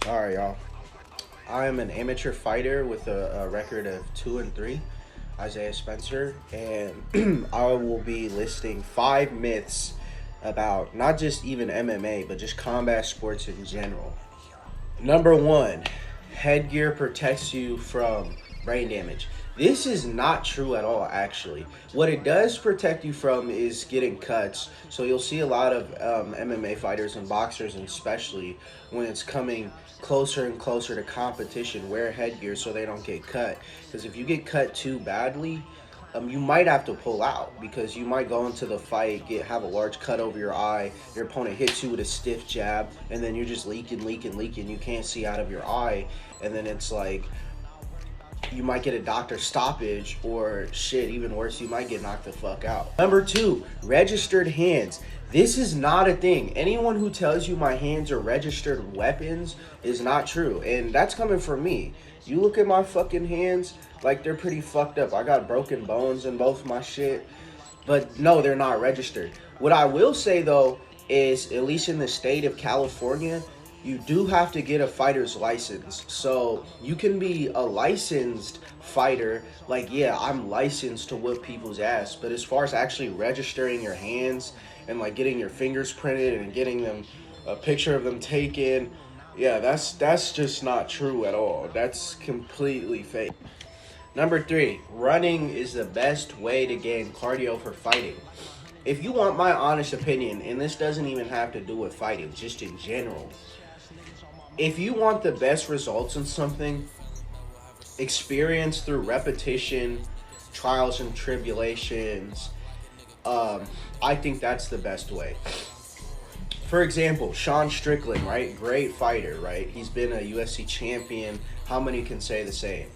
All right, y'all. I am an amateur fighter with a record of 2-3, Isaiah Spencer, and I will be listing 5 myths about not just even MMA, but just combat sports in general. Number one, headgear protects you from brain damage. This is not true at all, actually. What it does protect you from is getting cuts. So you'll see a lot of MMA fighters and boxers, and especially when it's coming closer and closer to competition, wear headgear so they don't get cut. Because if you get cut too badly, you might have to pull out because you might go into the fight, have a large cut over your eye. Your opponent hits you with a stiff jab, and then you're just leaking. You can't see out of your eye, and then it's like you might get a doctor stoppage, or shit, even worse, you might get knocked the fuck out. Number two, registered hands. This is not a thing. Anyone who tells you my hands are registered weapons is not true, and that's coming from me. You look at my fucking hands, like they're pretty fucked up. I got broken bones in both my shit, but no, they're not registered. What I will say though is, at least in the state of California, you do have to get a fighter's license. So you can be a licensed fighter, like, yeah, I'm licensed to whip people's ass, but as far as actually registering your hands and like getting your fingers printed and getting them a picture of them taken, yeah, that's just not true at all. That's completely fake. Number three, running is the best way to gain cardio for fighting. If you want my honest opinion, and this doesn't even have to do with fighting, just in general, if you want the best results in something, experience through repetition, trials and tribulations, I think that's the best way. For example, Sean Strickland, right? Great fighter, right? He's been a UFC champion. How many can say the same?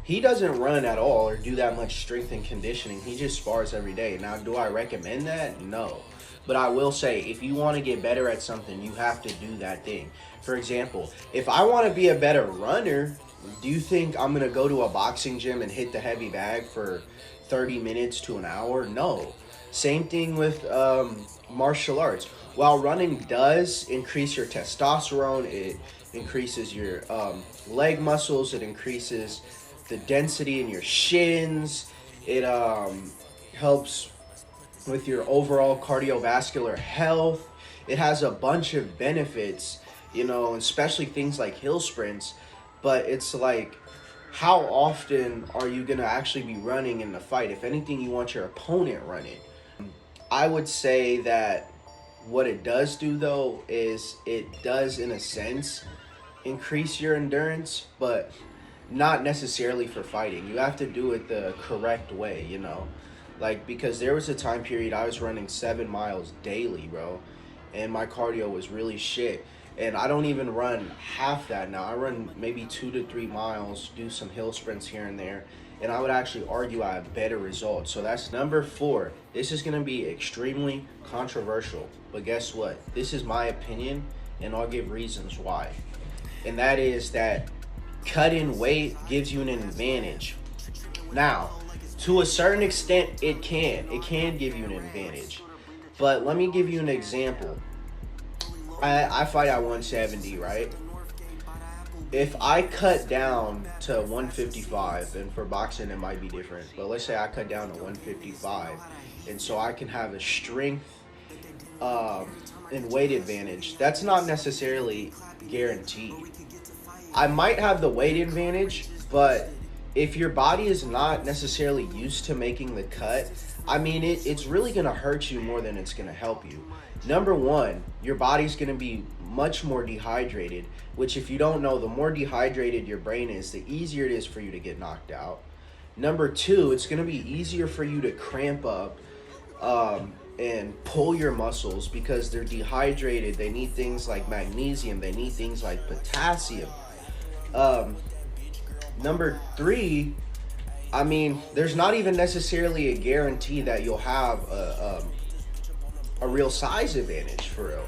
He doesn't run at all or do that much strength and conditioning. He just spars every day. Now, do I recommend that? No. But I will say, if you want to get better at something, you have to do that thing. For example, if I want to be a better runner, do you think I'm going to go to a boxing gym and hit the heavy bag for 30 minutes to an hour? No. Same thing with martial arts. While running does increase your testosterone, it increases your leg muscles, it increases the density in your shins, it helps with your overall cardiovascular health. It has a bunch of benefits, especially things like hill sprints. But it's like, how often are you going to actually be running in the fight? If anything, you want your opponent running. I would say that what it does do, though, is it does, in a sense, increase your endurance, but not necessarily for fighting. You have to do it the correct way, Like, because there was a time period I was running 7 miles daily, bro, and my cardio was really shit. And I don't even run half that now. I run maybe 2 to 3 miles, do some hill sprints here and there, and I would actually argue I have better results. So that's number 4. This is going to be extremely controversial, but guess what? This is my opinion, and I'll give reasons why. And that is that cutting weight gives you an advantage. Now, to a certain extent, it can give you an advantage. But let me give you an example. I fight at 170, right? If I cut down to 155, and for boxing it might be different, but let's say I cut down to 155, and so I can have a strength and weight advantage, that's not necessarily guaranteed. I might have the weight advantage, but if your body is not necessarily used to making the cut, I mean, it's really going to hurt you more than it's going to help you. Number one, your body's going to be much more dehydrated, which, if you don't know, the more dehydrated your brain is, the easier it is for you to get knocked out. Number two, it's going to be easier for you to cramp up and pull your muscles because they're dehydrated. They need things like magnesium. They need things like potassium. Number three, I mean, there's not even necessarily a guarantee that you'll have a real size advantage for real.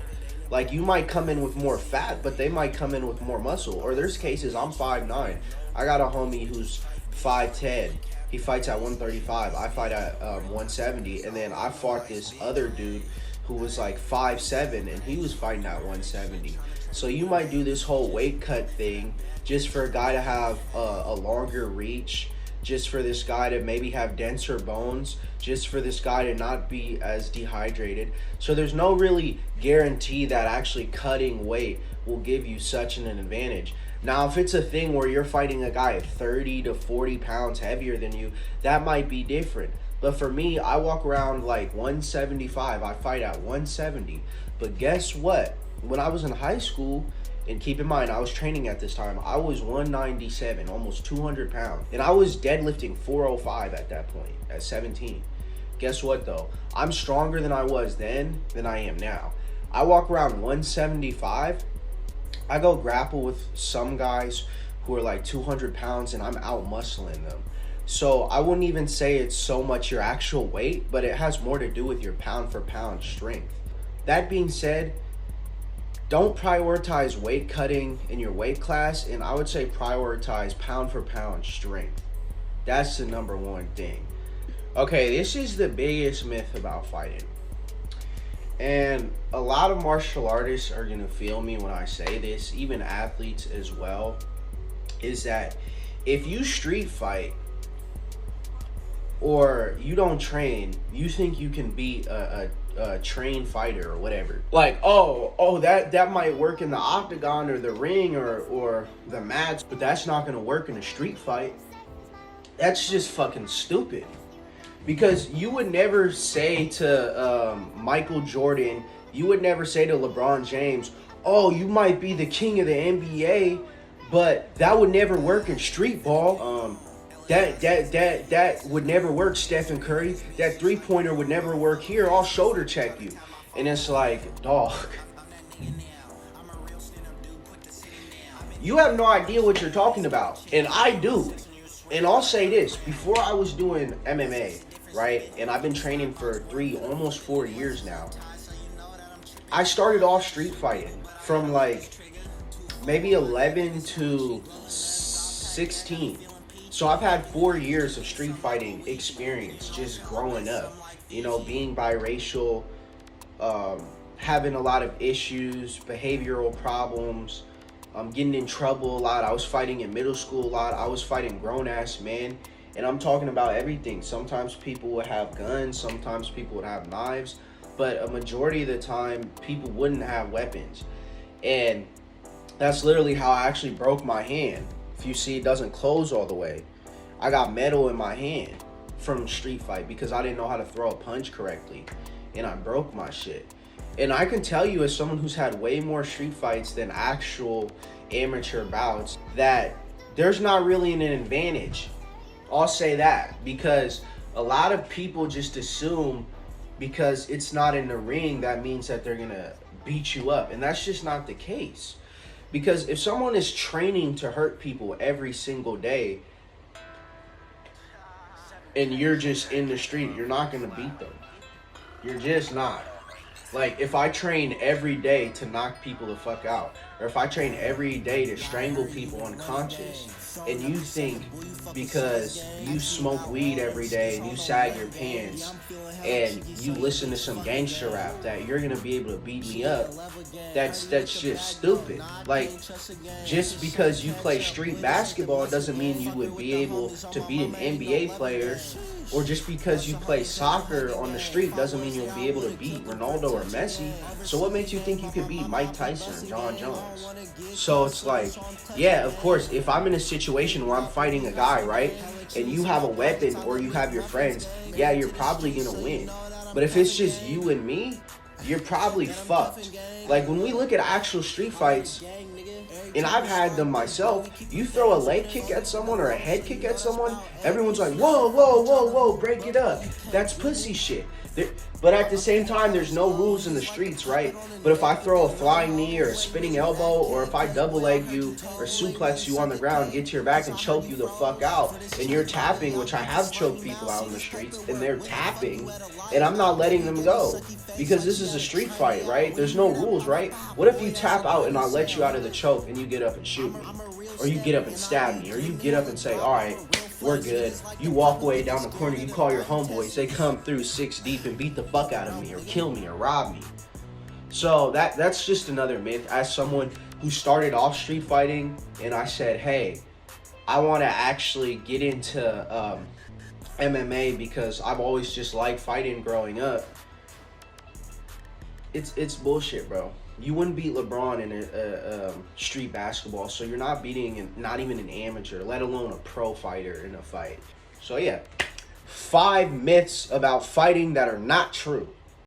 Like, you might come in with more fat, but they might come in with more muscle. Or there's cases, I'm 5'9". I got a homie who's 5'10". He fights at 135. I fight at 170. And then I fought this other dude who was like 5'7", and he was fighting at 170. So you might do this whole weight cut thing just for a guy to have a longer reach, just for this guy to maybe have denser bones, just for this guy to not be as dehydrated. So there's no really guarantee that actually cutting weight will give you such an advantage. Now, if it's a thing where you're fighting a guy 30 to 40 pounds heavier than you, that might be different. But for me, I walk around like 175. I fight at 170. But guess what? When I was in high school, and keep in mind, I was training at this time, I was 197, almost 200 pounds. And I was deadlifting 405 at that point, at 17. Guess what, though? I'm stronger than I was then than I am now. I walk around 175. I go grapple with some guys who are like 200 pounds, and I'm out muscling them. So I wouldn't even say it's so much your actual weight, but it has more to do with your pound for pound strength. That being said, don't prioritize weight cutting in your weight class, and I would say prioritize pound for pound strength. That's the number one thing. Okay, this is the biggest myth about fighting. And a lot of martial artists are going to feel me when I say this, even athletes as well, is that if you street fight or you don't train, you think you can beat a trained fighter or whatever. Like, that might work in the octagon or the ring or the mats, but that's not going to work in a street fight. That's just fucking stupid. Because you would never say to Michael Jordan, you would never say to LeBron James, oh, you might be the king of the NBA, but that would never work in street ball. That would never work, Stephen Curry. That three-pointer would never work here. I'll shoulder check you. And it's like, dog, you have no idea what you're talking about. And I do. And I'll say this, before I was doing MMA, right, and I've been training for almost 4 years now, I started off street fighting from like maybe 11 to 16. So I've had 4 years of street fighting experience just growing up, you know, being biracial, having a lot of issues, behavioral problems, getting in trouble a lot. I was fighting in middle school a lot. I was fighting grown-ass men, and I'm talking about everything. Sometimes people would have guns, sometimes people would have knives, but a majority of the time, people wouldn't have weapons. And that's literally how I actually broke my hand. If you see, it doesn't close all the way. I got metal in my hand from street fight because I didn't know how to throw a punch correctly, and I broke my shit. And I can tell you, as someone who's had way more street fights than actual amateur bouts, that there's not really an advantage. I'll say that, because a lot of people just assume because it's not in the ring, that means that they're gonna beat you up. And that's just not the case. Because if someone is training to hurt people every single day, and you're just in the street, you're not gonna beat them. You're just not. Like, if I train every day to knock people the fuck out, or if I train every day to strangle people unconscious, and you think because you smoke weed every day and you sag your pants and you listen to some gangster rap that you're gonna be able to beat me up, that's just stupid. Like, just because you play street basketball doesn't mean you would be able to beat an NBA player. Or just because you play soccer on the street doesn't mean you'll be able to beat Ronaldo or Messi. So what makes you think you could beat Mike Tyson or John Jones? So it's like, yeah, of course, if I'm in a situation where I'm fighting a guy, right, and you have a weapon or you have your friends, yeah, you're probably gonna win. But if it's just you and me, you're probably fucked. Like, when we look at actual street fights, and I've had them myself, you throw a leg kick at someone or a head kick at someone, everyone's like, whoa, whoa, whoa, whoa, break it up. That's pussy shit. But at the same time, there's no rules in the streets, right? But if I throw a flying knee or a spinning elbow, or if I double leg you or suplex you on the ground, get to your back and choke you the fuck out, and you're tapping, which I have choked people out in the streets, and they're tapping, and I'm not letting them go. Because this is a street fight, right? There's no rules, right? What if you tap out and I let you out of the choke and you get up and shoot me? Or you get up and stab me? Or you get up and say, all right, we're good. You walk away down the corner, you call your homeboys, they come through 6 deep and beat the fuck out of me or kill me or rob me. So that's just another myth. As someone who started off street fighting, and I said, hey, I want to actually get into MMA because I've always just liked fighting growing up. It's bullshit, bro. You wouldn't beat LeBron in a street basketball, so you're not beating not even an amateur, let alone a pro fighter in a fight. So yeah, 5 myths about fighting that are not true.